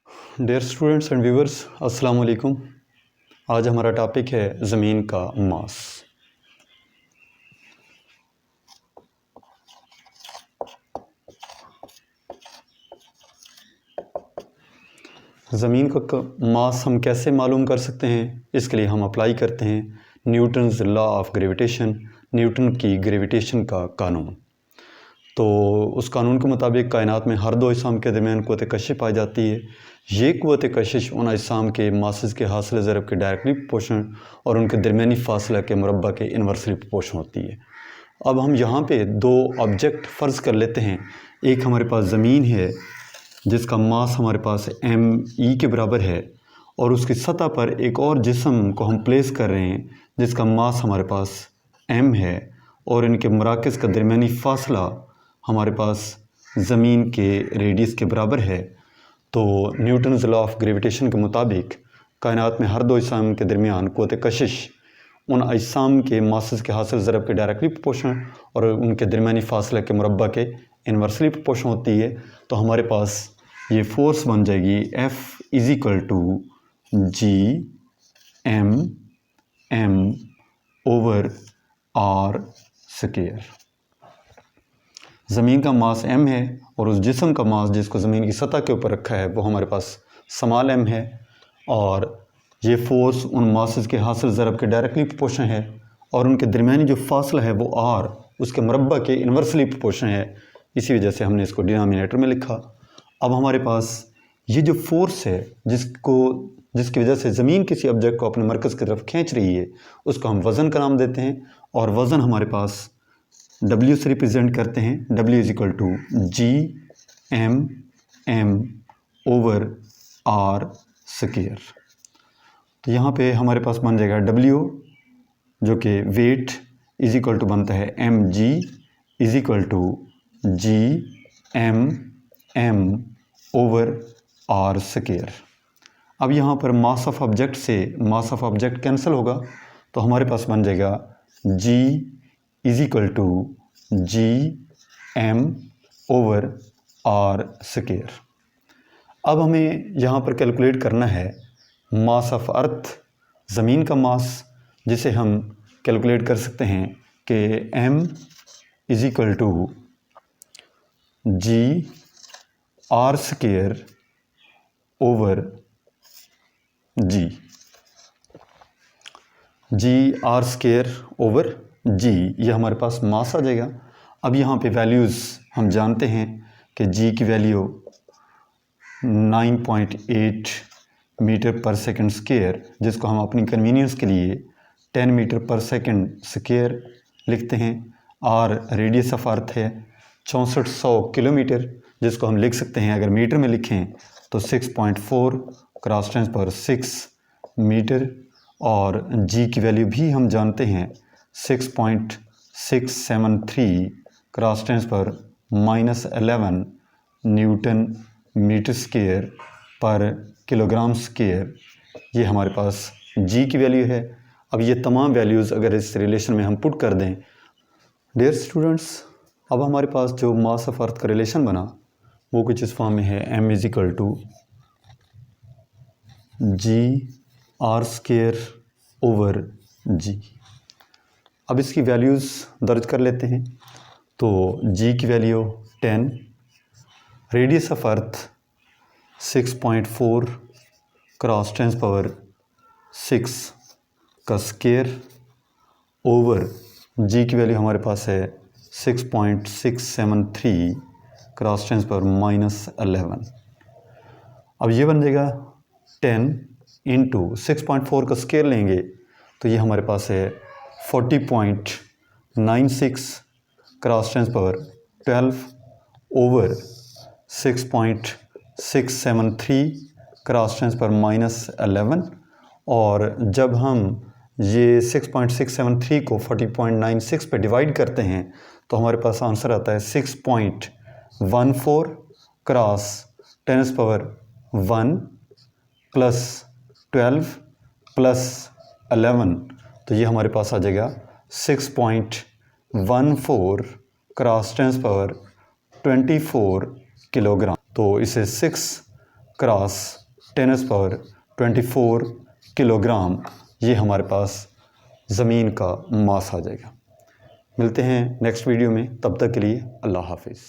Dear students and viewers, अस्सलाम वालेकुम। आज हमारा टॉपिक है ज़मीन का मास। ज़मीन का मास हम कैसे मालूम कर सकते हैं? इसके लिए हम अप्लाई करते हैं Newton's law of gravitation, Newton की ग्रेविटेशन का कानून। तो उस कानून के मुताबिक कायनात में हर दो अजसाम के दरमियान क़ुव्वत कशिश पाई जाती है। ये क़ुव्वत कशिश उन अजसाम के मासेस के हासिल ज़रब के डायरेक्टली प्रोपोर्शनल और उनके दरमियानी फासला के मुरब्बा के इन्वर्सली प्रोपोर्शनल होती है। अब हम यहाँ पे दो ऑब्जेक्ट फ़र्ज़ कर लेते हैं। एक हमारे पास ज़मीन है जिसका मास हमारे पास m के बराबर है, और उसकी सतह पर एक और जिस्म को हम प्लेस कर रहे हैं जिसका मास हमारे पास m है, और इनके मराकज़ का दरमियानी फ़ासला हमारे पास ज़मीन के रेडियस के बराबर है। तो न्यूटन्स लॉ ऑफ ग्रेविटेशन के मुताबिक कायनात में हर दो अजसाम के दरमियान क़ुव्वत कशिश उन अजसाम के मासेस के हासिल ज़रब के डायरेक्टली प्रोपोर्शनल और उनके दरमियानी फ़ासले के मुरब्बा के इन्वर्सली प्रोपोर्शनल होती है। तो हमारे पास ये फ़ोर्स बन जाएगी F = G/m/r²। ज़मीन का मास m है और उस जिस्म का मास जिसको ज़मीन की सतह के ऊपर रखा है वो हमारे पास स्मॉल m है, और ये फ़ोर्स उन मासेस के हासिल ज़रब के डायरेक्टली प्रोपोर्शनल है, और उनके दरमियानी जो फासला है वो r उसके मुरब्बा के इन्वर्सली प्रोपोर्शनल है। इसी वजह से हमने इसको डिनोमिनेटर में लिखा। अब हमारे पास ये जो फोर्स है जिसकी वजह से ज़मीन किसी ऑब्जेक्ट को अपने मरकज़ की तरफ खींच रही है, उसको हम वज़न का नाम देते हैं, और वज़न हमारे पास W से रिप्रेजेंट करते हैं। W = G/m/r²। तो यहाँ पे हमारे पास बन जाएगा W जो कि वेट = बनता है mg = G/m/r²। अब यहाँ पर मास ऑफ ऑब्जेक्ट से मास ऑफ ऑब्जेक्ट कैंसिल होगा, तो हमारे पास बन जाएगा G = G/m/r²। अब हमें यहाँ पर कैलकुलेट करना है मास ऑफ अर्थ, ज़मीन का मास, जिसे हम कैलकुलेट कर सकते हैं कि m = G/r²/g। G/r²/g ये हमारे पास मास आ जाएगा। अब यहाँ पे वैल्यूज़ हम जानते हैं कि G की वैल्यू 9.8 मीटर/सेकंड स्क्वायर, जिसको हम अपनी कन्वीनियंस के लिए 10 मीटर/सेकंड स्क्वायर लिखते हैं। R रेडियस ऑफ अर्थ है 6400 किलोमीटर, जिसको हम लिख सकते हैं, अगर मीटर में लिखें तो 6.4 क्रॉस 10⁶ मीटर, और G की वैल्यू भी हम जानते हैं 6.673 क्रॉस 10⁻11 न्यूटन मीटर स्क्वायर पर किलोग्राम स्क्वायर। ये हमारे पास G की वैल्यू है। अब ये तमाम वैल्यूज़ अगर इस रिलेशन में हम पुट कर दें, डियर स्टूडेंट्स, अब हमारे पास जो मास ऑफ अर्थ का रिलेशन बना वो कुछ इस फॉर्म में है m = G/r²/g। अब इसकी वैल्यूज़ दर्ज कर लेते हैं। तो G की value 10, radius of earth 6.4 cross 10⁻6 का स्क्वायर ओवर G की वैल्यू हमारे पास है 6.673 क्रॉस 10⁻11। अब ये बन जाएगा 10 × 6.4 का स्क्वायर लेंगे तो ये हमारे पास है 40.96 क्रॉस 10⁻12 ओवर 6.673 क्रॉस 10⁻11। और जब हम ये 6.673 को 40.96 पे डिवाइड करते हैं तो हमारे पास आंसर आता है 6.14 क्रॉस 10⁻1 + 12 + 11। तो ये हमारे पास आ जाएगा 6.14 क्रॉस 10⁻24 किलोग्राम। तो इसे 6 क्रॉस 10⁻24 किलोग्राम ये हमारे पास ज़मीन का मास आ जाएगा। मिलते हैं नेक्स्ट वीडियो में, तब तक के लिए अल्लाह हाफिज़।